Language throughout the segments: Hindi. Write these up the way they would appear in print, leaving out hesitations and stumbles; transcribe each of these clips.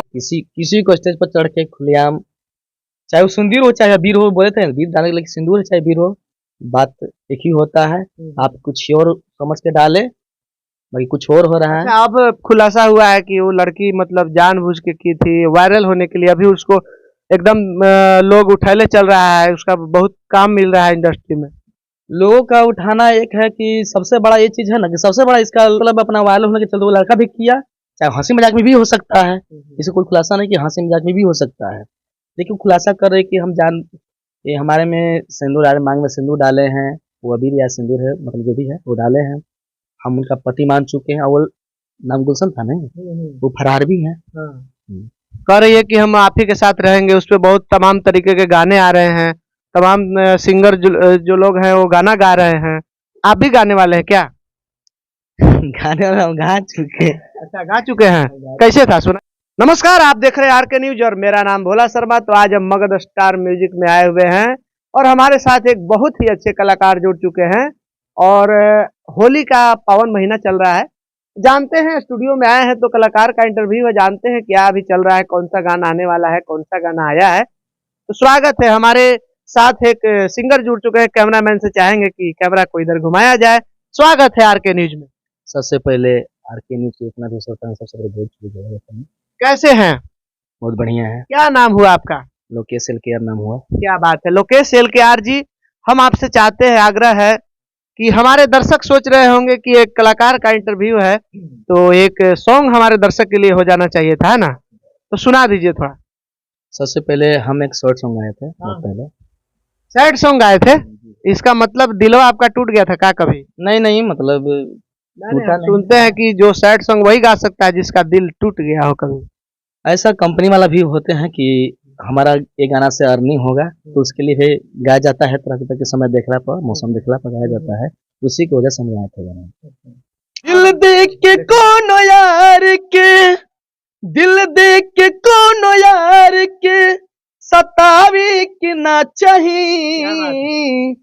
किसी किसी को स्टेज पर चढ़ के खुलेआम, चाहे वो सुंदर हो चाहे वीर हो, बोले थे वीर डालने के लिए सिंदूर है चाहे वीर हो, बात एक ही होता है। आप कुछ और समझ के डाले, बाकी कुछ और हो रहा है। अच्छा, अब खुलासा हुआ है कि वो लड़की मतलब जानबूझ के की थी वायरल होने के लिए। अभी उसको एकदम लोग उठैले चल रहा है, उसका बहुत काम मिल रहा है इंडस्ट्री में। लोगों का उठाना एक है कि सबसे बड़ा ये चीज है ना कि सबसे बड़ा इसका मतलब अपना वायरल होने के चलते वो लड़का भी किया, चाहे हंसी मजाक में भी हो सकता है। इसे कोई खुलासा नहीं कि हंसी मजाक में भी हो सकता है, लेकिन खुलासा कर रहे कि हम जान ये हमारे में सिंदूर डाले, मांग में सिंदूर डाले हैं, वो अबीर या सिंदूर है मतलब जो भी है वो डाले हैं। हम उनका पति मान चुके हैं, और वो नाम गुलशन था नहीं, वो फरार भी है। कह रही है कि हम आप ही के साथ रहेंगे, उस पर बहुत तमाम तरीके के गाने आ रहे हैं, तमाम सिंगर जो लोग हैं वो गाना गा रहे हैं। आप भी गाने वाले हैं क्या? गाने वाला हम गा चुके। अच्छा, गा चुके हैं। कैसे था सुना? नमस्कार, आप देख रहे हैं आरके न्यूज और मेरा नाम भोला शर्मा। तो आज हम मगध स्टार म्यूजिक में आए हुए हैं और हमारे साथ एक बहुत ही अच्छे कलाकार जुड़ चुके हैं। और होली का पावन महीना चल रहा है, जानते हैं स्टूडियो में आए हैं तो कलाकार का इंटरव्यू है, जानते हैं क्या अभी चल रहा है, कौन सा गाना आने वाला है, कौन सा गाना आया है। तो स्वागत है, हमारे साथ एक सिंगर जुड़ चुके हैं। कैमरामैन से चाहेंगे कि कैमरा को इधर घुमाया जाए। स्वागत है आरके न्यूज में। सबसे पहले आरके न्यूज को इतना दोस्त होता है, सबसे पहले बहुत कैसे हैं? बहुत बढ़िया है। क्या नाम हुआ आपका? लोकेश एलकेआर नाम हुआ। क्या बात है लोकेश एलकेआर जी, हम आपसे चाहते हैं, आग्रह है कि हमारे दर्शक सोच रहे होंगे कि एक कलाकार का इंटरव्यू है तो एक सॉन्ग हमारे दर्शक के लिए हो जाना चाहिए था, है ना? तो सुना दीजिए थोड़ा। सबसे पहले हम एक शॉर्ट सॉन्ग गाए थे बहुत पहले। सैड सॉन्ग गाए थे? इसका मतलब दिलवा आपका टूट गया था क्या कभी? नहीं नहीं, मतलब टूटा नहीं। सुनते हैं कि जो सैड सॉन्ग वही गा सकता है जिसका दिल टूट गया हो कभी। ऐसा कंपनी वाला भी होते हैं कि हमारा ये गाना से अर्निंग होगा तो उसके लिए भी गाया जाता है, तरह तरह के समय देखला पर, मौसम देखला पर गाया जाता है। उसी की वजह से हम गाए थे गाना। दिल देख के कोनो यार के, दिल देख के कोनो यार के सतावी कि ना चाहिए,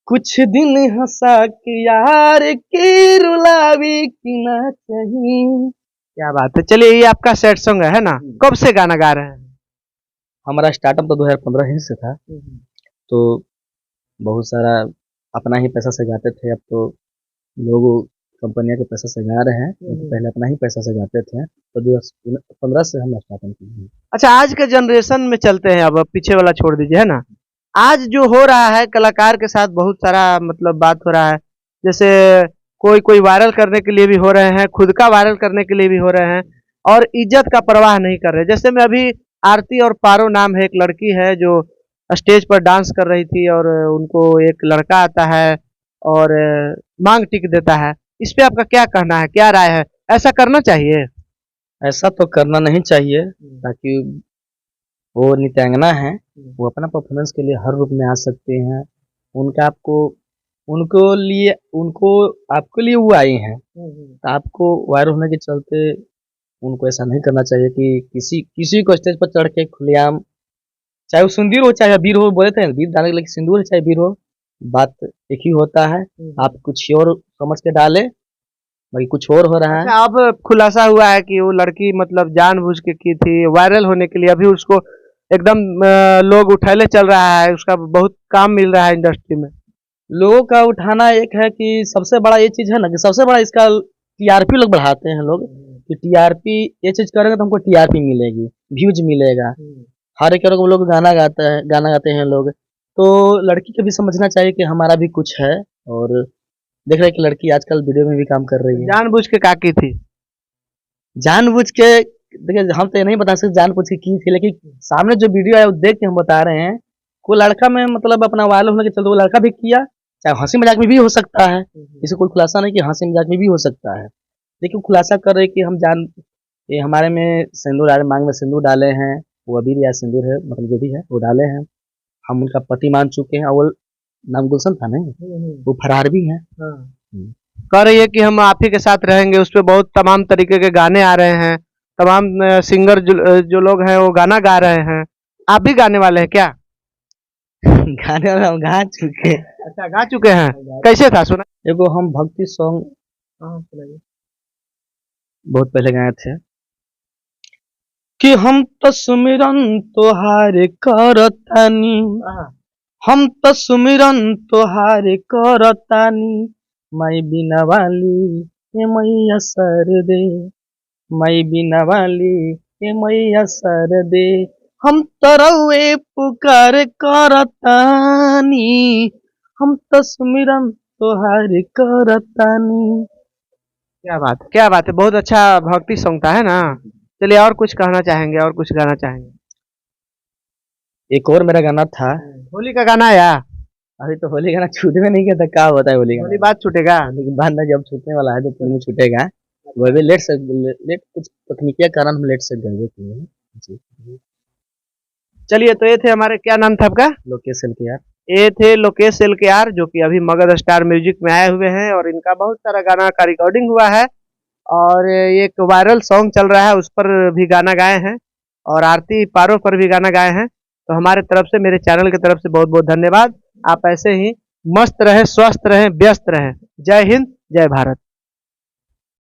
कुछ दिन हंसा के यार की रुलावी की ना चाहिए। क्या बात है। चलिए, ये आपका सैड सॉन्ग है ना? कब से गाना गा रहे हैं? हमारा स्टार्टअप तो 2015 ही से था, तो बहुत सारा अपना ही पैसा से गाते थे। अब तो लोग कंपनियों के पैसा से गा रहे हैं, तो पहले अपना ही पैसा से गाते थे। तो 2015 से हम स्टार्टअप किए। अच्छा, आज के जनरेशन में चलते हैं, अब पीछे वाला छोड़ दीजिए, है ना? आज जो हो रहा है कलाकार के साथ बहुत सारा मतलब बात हो रहा है। जैसे कोई कोई वायरल करने के लिए भी हो रहे हैं, खुद का वायरल करने के लिए भी हो रहे हैं, और इज्जत का परवाह नहीं कर रहे। जैसे मैं अभी आरती और पारो नाम है, एक लड़की है जो स्टेज पर डांस कर रही थी और उनको एक लड़का आता है और मांग टिक देता है। इस पे आपका क्या कहना है, क्या राय है? ऐसा करना चाहिए? ऐसा तो करना नहीं चाहिए, ताकि वो नृत्यांगना है, वो अपना परफॉर्मेंस के लिए हर रूप में आ सकते हैं। उनका आपको उनको लिए उनको आपके लिए वो आई हैं, तो आपको वायरल होने के चलते उनको ऐसा नहीं करना चाहिए कि किसी किसी को स्टेज पर चढ़ के खुलेआम, चाहे वो सुंदर हो चाहे वीर हो, बोले थे वीर डालने के लिए सिंदूर है चाहे वीर हो, बात एक ही होता है। आप कुछ और समझ के डाले, बाकी कुछ और हो रहा है। अच्छा, अब खुलासा हुआ है कि वो लड़की मतलब जानबूझ के की थी वायरल होने के लिए। अभी उसको एकदम लोग उठैले चल रहा है, उसका बहुत काम मिल रहा है इंडस्ट्री में। लोगों का उठाना एक है कि सबसे बड़ा ये चीज है ना कि सबसे बड़ा इसका टीआरपी लोग बढ़ाते हैं लोग, कि टीआरपी ये चीज करेंगे तो हमको टीआरपी मिलेगी, व्यूज मिलेगा। हर एक लोग गाना गाते हैं लोग, तो लड़की को भी समझना चाहिए कि हमारा भी कुछ है। और देख रहे हैं कि लड़की आजकल वीडियो में भी काम कर रही है। जानबूझ के का की थी? जानबूझ के, देखिए हम तो ये नहीं बता सकते जानबूझ के की थी, लेकिन सामने जो वीडियो है वो देख के हम बता रहे हैं। वो लड़का में मतलब अपना वायरल होने के चलते वो लड़का भी किया, चाहे हंसी मजाक में भी हो सकता है। इसे कोई खुलासा नहीं कि हंसी मजाक में भी हो सकता है, लेकिन खुलासा कर रहे कि हम जान ये हमारे में सिंदूर डाले, मांग में सिंदूर डाले हैं, वो अबीर या सिंदूर है मतलब जो भी है वो डाले हैं। हम उनका पति मान चुके हैं, और वो नाम गुलशन था नहीं, वो फरार भी है। कह रही है कि हम आप ही के साथ रहेंगे, उस पर बहुत तमाम तरीके के गाने आ रहे हैं, तमाम सिंगर जो लोग हैं वो गाना गा रहे हैं। आप भी गाने वाले हैं क्या? गाने वाला हम गा चुके। अच्छा, गा चुके हैं। कैसे था सुना? एगो हम भक्ति सॉन्ग बहुत पहले गाए थे कि हम तो सुमिरन तोहार करतानी, हम तो सुमिरन तोहार करतानी, माई बिना वाली ए मैया सरदे, माई बिना वाली ए मैया सरदे, हम तो रउए पुकार करतानी, हम तो सुमिरन तोहार करतानी। क्या बात है, बहुत अच्छा भक्ति सॉन्ग था, है ना। चलिए और कुछ कहना चाहेंगे, और कुछ गाना चाहेंगे। एक और मेरा गाना था, होली का गाना आया, अभी तो होली गाना छूटने नहीं किया था, क्या होता है होली होली गाना, बाद छूटेगा। लेकिन बाद में जब छूटने वाला है तो फिल्म छूटेगा। वो भी लेट कुछ तकनीकी कारण हम लेट से गए थे जी। चलिए, तो ये थे हमारे, क्या नाम था आपका? लोकेशन के यार, ये थे लोकेश एलकेआर, जो कि अभी मगध स्टार म्यूजिक में आए हुए हैं, और इनका बहुत सारा गाना का रिकॉर्डिंग हुआ है, और ये एक वायरल सॉन्ग चल रहा है, उस पर भी गाना गाए हैं, और आरती पारो पर भी गाना गाए हैं। तो हमारे तरफ से, मेरे चैनल की तरफ से बहुत बहुत धन्यवाद। आप ऐसे ही मस्त रहें, स्वस्थ रहें, व्यस्त रहें। जय हिंद, जय भारत।